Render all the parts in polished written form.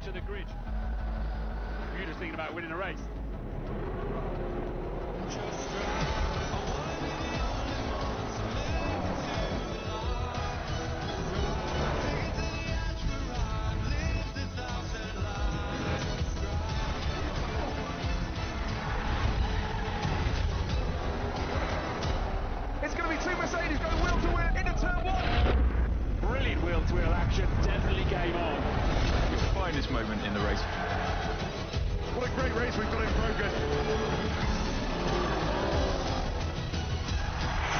to the grid. You're just thinking about winning a race. It's going to be two Mercedes going wheel to wheel into turn one. Brilliant wheel-to-wheel action, definitely game on. It's the finest moment in the race. What a great race we've got in progress.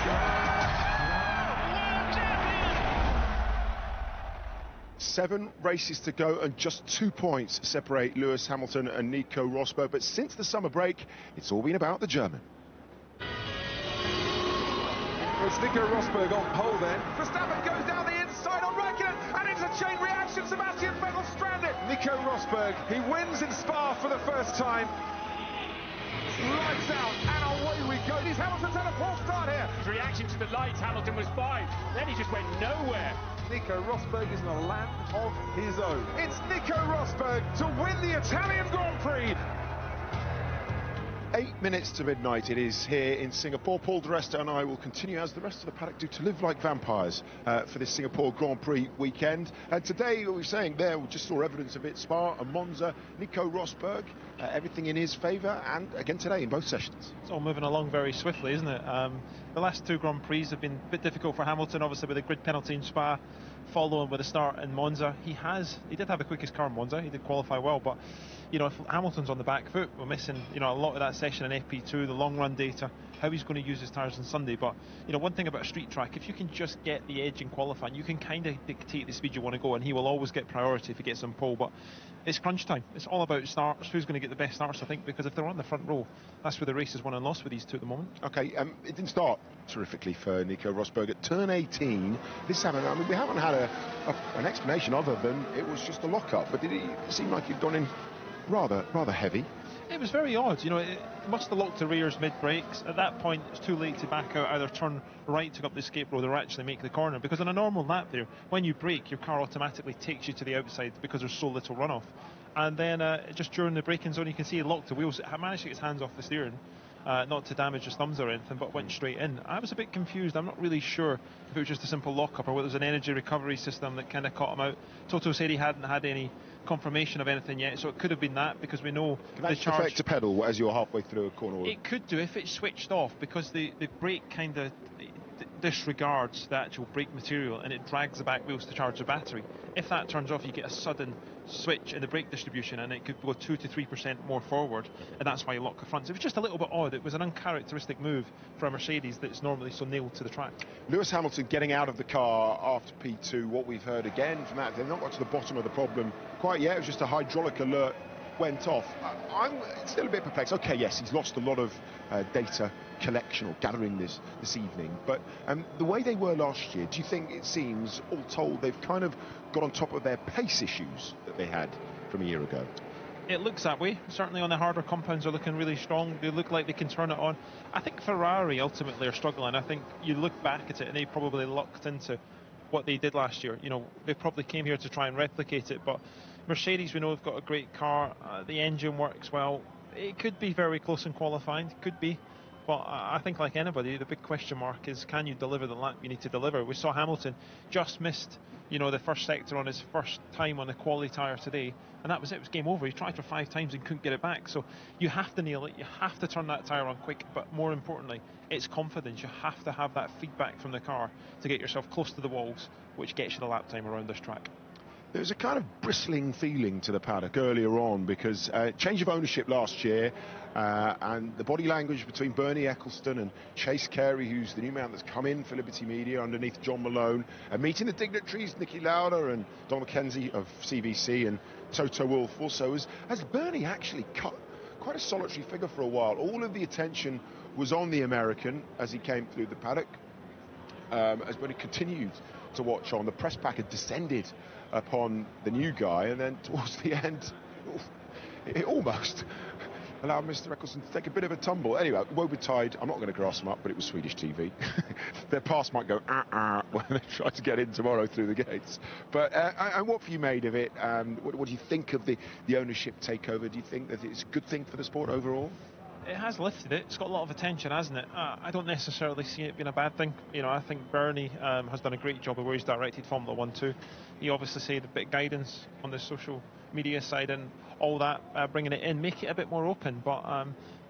World champion! 7 races to go and just 2 points separate Lewis Hamilton and Nico Rosberg. But since the summer break, it's all been about the German. It's Nico Rosberg on pole then. Verstappen goes down the inside on Raikkonen, and it's a chain reaction. Sebastian Vettel stranded. Nico Rosberg, he wins in Spa for the first time. Lights out, and away we go. Hamilton's had a poor start here. His reaction to the lights, Hamilton was fine. Then he just went nowhere. Nico Rosberg is in a land of his own. It's Nico Rosberg to win the Italian Grand Prix. 8 minutes to midnight it is here in Singapore. Paul di Resta and I will continue, as the rest of the paddock do, to live like vampires for this Singapore Grand Prix weekend. And today, we were saying there, we just saw evidence of it, Spa and Monza. Nico Rosberg, everything in his favour, and again today in both sessions. It's all moving along very swiftly, isn't it? The last 2 Grand Prix have been a bit difficult for Hamilton, obviously with the grid penalty in Spa, following with a start in Monza. He did have the quickest car in Monza, he did qualify well, but you know, if Hamilton's on the back foot, we're missing, you know, a lot of that session in FP2, the long run data, how he's going to use his tyres on Sunday. But you know, one thing about a street track, if you can just get the edge in qualifying, you can kind of dictate the speed you want to go, and he will always get priority if he gets on pole. But it's crunch time. It's all about starts. Who's going to get the best starts, I think, because if they're on the front row, that's where the race is won and lost with these two at the moment. Okay, it didn't start terrifically for Nico Rosberg at turn 18. We haven't had an explanation other than it was just a lock-up, but did it seem like he'd gone in rather heavy? It was very odd, you know, it must have locked the rears mid-brakes. At that point, it's too late to back out, either turn right to go up the escape road or actually make the corner, because on a normal lap there, when you brake, your car automatically takes you to the outside because there's so little runoff. And then just during the braking zone, you can see he locked the wheels. He managed to get his hands off the steering, not to damage his thumbs or anything, but went straight in. I was a bit confused. I'm not really sure if it was just a simple lock-up or whether it was an energy recovery system that kind of caught him out. Toto said he hadn't had any confirmation of anything yet, so it could have been that, because we know can that affect the pedal as you're halfway through a corner? It could do if it's switched off, because the brake kind of disregards the actual brake material and it drags the back wheels to charge the battery. If that turns off, you get a sudden switch in the brake distribution and it could go 2 to 3% more forward, and that's why you lock the fronts. It was just a little bit odd. It was an uncharacteristic move for a Mercedes that's normally so nailed to the track. Lewis Hamilton getting out of the car after P2, what we've heard again from that, they've not got to the bottom of the problem quite yet. It was just a hydraulic alert went off. I'm still a bit perplexed. Okay, yes, he's lost a lot of data collection or gathering this evening, but the way they were last year, do you think it seems, all told, they've kind of got on top of their pace issues that they had from a year ago? It looks that way. Certainly on the harder compounds are looking really strong. They look like they can turn it on. I think Ferrari ultimately are struggling. I think you look back at it and they probably locked into what they did last year. You know, they probably came here to try and replicate it, but Mercedes, we know, have got a great car. The engine works well. It could be very close in qualifying, could be, but I think, like anybody, the big question mark is, can you deliver the lap you need to deliver? We saw Hamilton just missed, you know, the first sector on his first time on the quali tyre today, and that was it. It was game over. He tried for 5 times and couldn't get it back. So you have to nail it. You have to turn that tyre on quick, but more importantly, it's confidence. You have to have that feedback from the car to get yourself close to the walls, which gets you the lap time around this track. There was a kind of bristling feeling to the paddock earlier on, because change of ownership last year, and the body language between Bernie Ecclestone and Chase Carey, who's the new man that's come in for Liberty Media underneath John Malone, and meeting the dignitaries, Nicky Lauda and Don McKenzie of CVC and Toto Wolff also, as Bernie actually cut quite a solitary figure for a while. All of the attention was on the American as he came through the paddock, as Bernie continued to watch on. The press pack had descended upon the new guy, and then towards the end, it almost allowed Mr. Eccleston to take a bit of a tumble. Anyway, woe betide. I'm not going to grass them up, but it was Swedish TV. Their pass might go when they try to get in tomorrow through the gates. But and what have you made of it? What do you think of the ownership takeover? Do you think that it's a good thing for the sport overall? It has lifted it. It's got a lot of attention, hasn't it? I don't necessarily see it being a bad thing. You know, I think Bernie has done a great job of where he's directed Formula 1 too. He obviously said a bit of guidance on the social media side and all that, bringing it in, make it a bit more open. But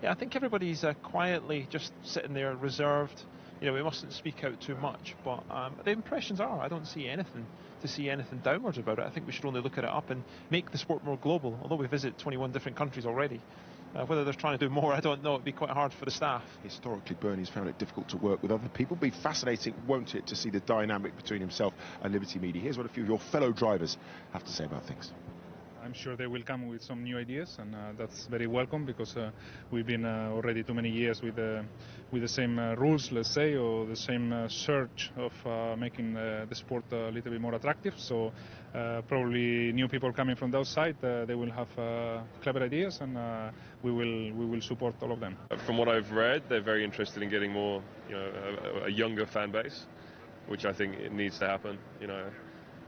yeah, I think everybody's quietly just sitting there reserved. You know, we mustn't speak out too much. But the impressions are, I don't see anything downwards about it. I think we should only look at it up and make the sport more global. Although we visit 21 different countries already. Whether they're trying to do more, I don't know. It'd be quite hard for the staff. Historically, Bernie's found it difficult to work with other people. Be fascinating, won't it, to see the dynamic between himself and Liberty Media. Here's what a few of your fellow drivers have to say about things. I'm sure they will come with some new ideas, and that's very welcome, because we've been already too many years with the same rules, let's say, or the same search of making the sport a little bit more attractive. So probably new people coming from the outside, they will have clever ideas, and we will support all of them. From what I've read, they're very interested in getting more, a younger fan base, which I think it needs to happen. You know,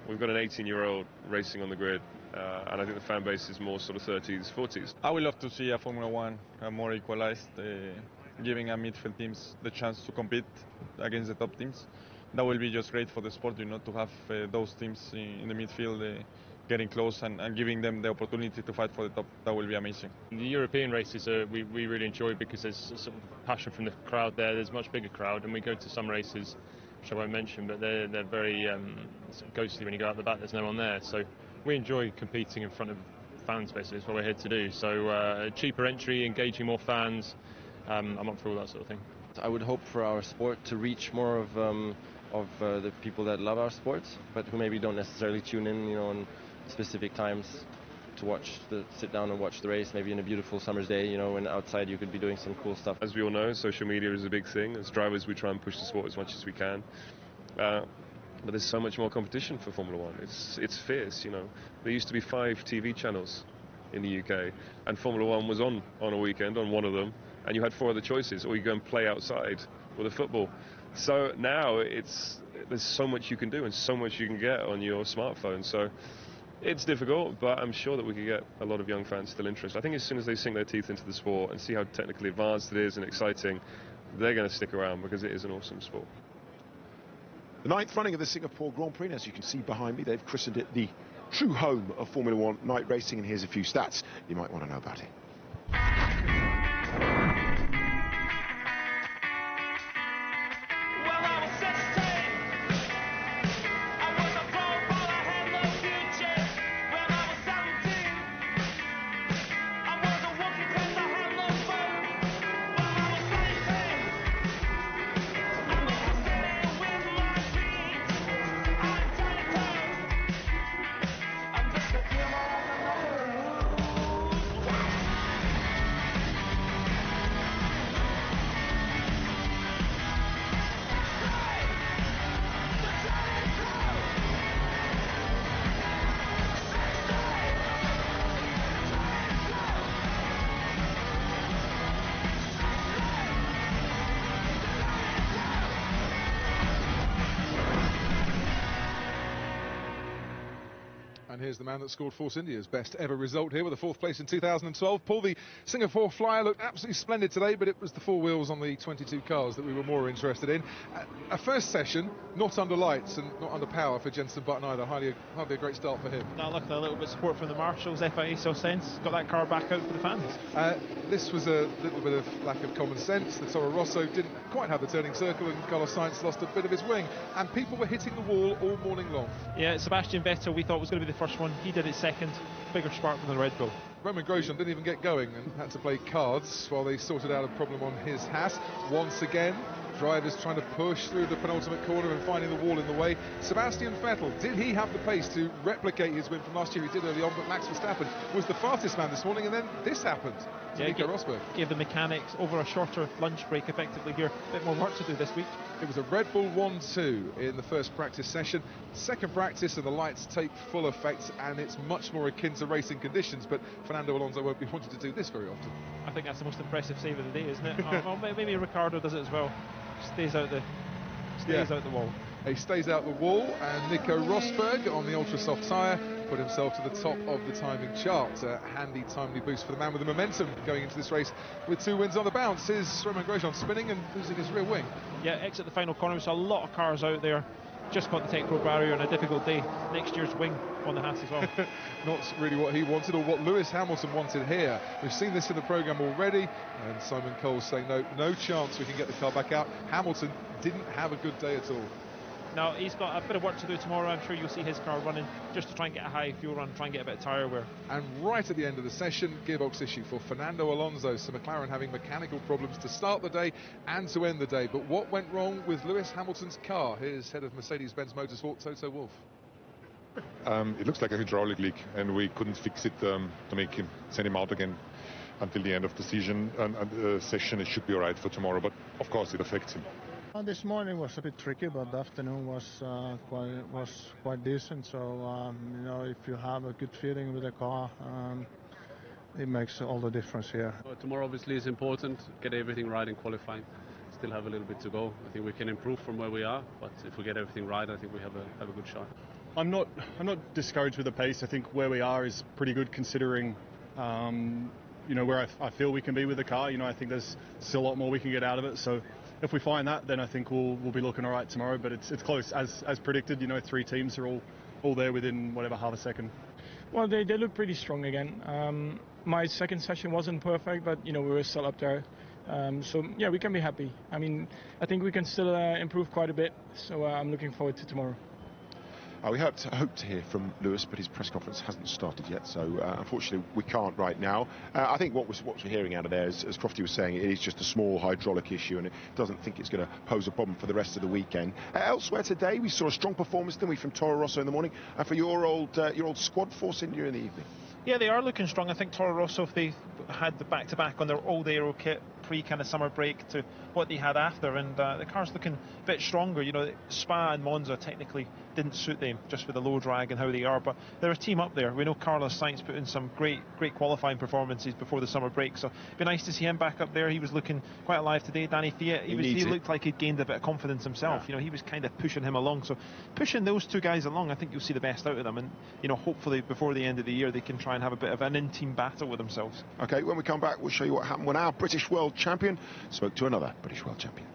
we've got an 18-year-old racing on the grid. And I think the fan base is more sort of 30s, 40s. I would love to see a Formula 1 more equalized, giving a midfield teams the chance to compete against the top teams. That will be just great for the sport, you know, to have those teams in the midfield getting close and giving them the opportunity to fight for the top. That will be amazing. The European races we really enjoy, because there's a sort of passion from the crowd there. There's a much bigger crowd, and we go to some races, which I won't mention, but they're very sort of ghostly when you go out the back. There's no one there, so we enjoy competing in front of fans, basically. That's what we're here to do. So cheaper entry, engaging more fans. I'm up for all that sort of thing. I would hope for our sport to reach more of the people that love our sport, but who maybe don't necessarily tune in, you know, on specific times to sit down and watch the race. Maybe in a beautiful summer's day, you know, when outside you could be doing some cool stuff. As we all know, social media is a big thing. As drivers, we try and push the sport as much as we can. But there's so much more competition for Formula 1. It's fierce, you know. There used to be 5 TV channels in the UK, and Formula 1 was on a weekend, on one of them, and you had 4 other choices, or you go and play outside with a football. So now there's so much you can do and so much you can get on your smartphone. So it's difficult, but I'm sure that we could get a lot of young fans still interested. I think as soon as they sink their teeth into the sport and see how technically advanced it is and exciting, they're going to stick around, because it is an awesome sport. The 9th running of the Singapore Grand Prix, and as you can see behind me, they've christened it the true home of Formula 1 night racing, and here's a few stats you might want to know about it. And here's the man that scored Force India's best ever result here with a 4th place in 2012. Paul, the Singapore Flyer looked absolutely splendid today, but it was the 4 wheels on the 22 cars that we were more interested in. A first session, not under lights and not under power for Jenson Button either. Hardly a great start for him. Now luckily a little bit of support from the marshals. FIA so sense got that car back out for the fans. This was a little bit of lack of common sense. The Toro Rosso didn't quite have the turning circle, and Carlos Sainz lost a bit of his wing. And people were hitting the wall all morning long. Yeah, Sebastian Vettel we thought was going to be the first one. He did it second. Bigger spark than the Red Bull. Roman Grosjean didn't even get going and had to play cards while they sorted out a problem on his hat. Once again, Drivers trying to push through the penultimate corner and finding the wall in the way. Sebastian Vettel, did he have the pace to replicate his win from last year? He did early on, but Max Verstappen was the fastest man this morning, and then this happened to Nico Rosberg. Gave the mechanics over a shorter lunch break effectively here. A bit more work to do this week. It was a Red Bull 1-2 in the first practice session. Second practice and the lights take full effect, and it's much more akin to racing conditions, but Fernando Alonso won't be wanting to do this very often. I think that's the most impressive save of the day, isn't it? Or maybe Ricardo does it as well. Stays out the wall. He stays out the wall, and Nico Rosberg on the ultra soft tyre put himself to the top of the timing chart. A handy, timely boost for the man with the momentum going into this race with 2 wins on the bounce. Is Romain Grosjean spinning and losing his rear wing. Yeah, exit the final corner. We saw a lot of cars out there. Just got the Tech Pro barrier on a difficult day. Next year's wing on the Haas as well. Not really what he wanted or what Lewis Hamilton wanted here. We've seen this in the programme already, and Simon Cole saying no chance we can get the car back out. Hamilton didn't have a good day at all. Now, he's got a bit of work to do tomorrow. I'm sure you'll see his car running just to try and get a high fuel run, try and get a bit of tyre wear. And right at the end of the session, gearbox issue for Fernando Alonso. So McLaren having mechanical problems to start the day and to end the day. But what went wrong with Lewis Hamilton's car? Here's head of Mercedes-Benz Motorsport, Toto Wolff. It looks like a hydraulic leak, and we couldn't fix it to send him out again until the end of the season. And the session, it should be all right for tomorrow, but of course it affects him. This morning was a bit tricky, but the afternoon was quite decent. So if you have a good feeling with the car, it makes all the difference here. Tomorrow obviously is important. Get everything right in qualifying. Still have a little bit to go. I think we can improve from where we are, but if we get everything right, I think we have a good shot. I'm not discouraged with the pace. I think where we are is pretty good considering. Where I feel we can be with the car. I think there's still a lot more we can get out of it. So if we find that, then I think we'll be looking all right tomorrow. But it's close as predicted. 3 teams are all there within whatever half a second. Well, they look pretty strong again. My second session wasn't perfect, but we were still up there. So yeah, we can be happy. I mean, I think we can still improve quite a bit. So I'm looking forward to tomorrow. We hope to hear from Lewis, but his press conference hasn't started yet, so unfortunately we can't right now. I think what we're hearing out of there, as Crofty was saying, it is just a small hydraulic issue, and it doesn't think it's going to pose a problem for the rest of the weekend. Elsewhere today, we saw a strong performance, didn't we, from Toro Rosso in the morning, and for your old squad, Force India in the evening. Yeah, they are looking strong. I think Toro Rosso, if they had the back-to-back on their old aero kit pre kind of summer break to what they had after, and the car's looking a bit stronger. Spa and Monza technically didn't suit them just with the low drag and how they are, but they're a team up there. We know Carlos Sainz put in some great qualifying performances before the summer break, so it'd be nice to see him back up there. He was looking quite alive today. Danny Fiat, he looked like he'd gained a bit of confidence himself. Yeah. He was kind of pushing him along, so pushing those 2 guys along, I think you'll see the best out of them, and hopefully before the end of the year they can try and have a bit of an in-team battle with themselves. Okay, when we come back we'll show you what happened when our British world champion spoke to another British world champion.